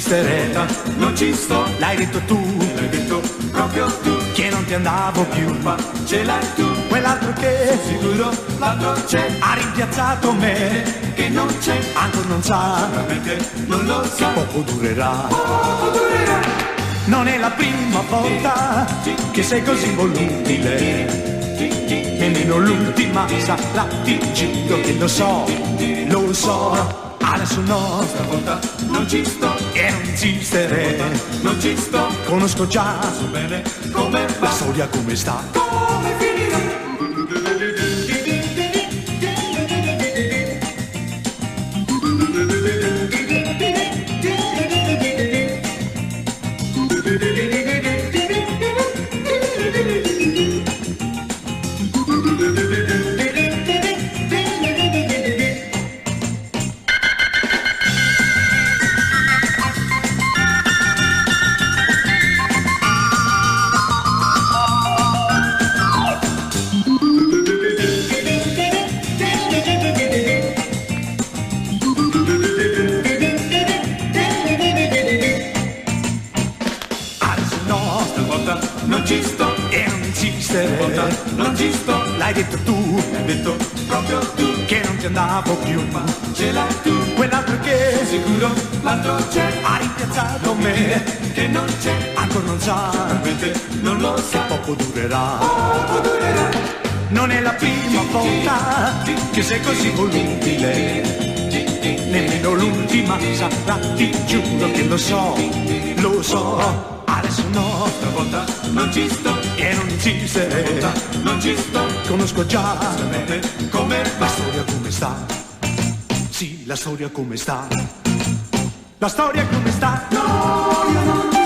insistere, non ci sto, l'hai detto tu, l'hai detto proprio tu, che non ti andavo più, ma ce l'hai tu, quell'altro che sicuro l'altro c'è, ha rimpiazzato me, che non c'è, ancora non sa, veramente non lo sa, poco durerà. poco durerà. Non è la prima volta che sei così volubile, nemmeno l'ultima sarà, ti giuro che lo so, adesso no, Stavolta non ci sto, e non insistere, non ci sto, conosco già so bene come la va, storia come sta. come finirà. Adesso no, Stavolta non ci sto, e non insistere, stavolta non ci sto, l'hai detto tu, hai detto proprio tu, che non ti andavo più, ma ce l'hai tu, quell'altro che sicuro l'altro c'è, ha rimpiazzato me, che non c'è, ancora non sa, veramente non lo sa, poco durerà. poco durerà. Non è la prima volta che sei così volubile, nemmeno l'ultima sarà, ti giuro che lo so, adesso no, Stavolta non ci sto, e non insistere, stavolta non ci sto, conosco già bene come la va, storia come sta, sì, la storia come sta, la storia come sta. no, io non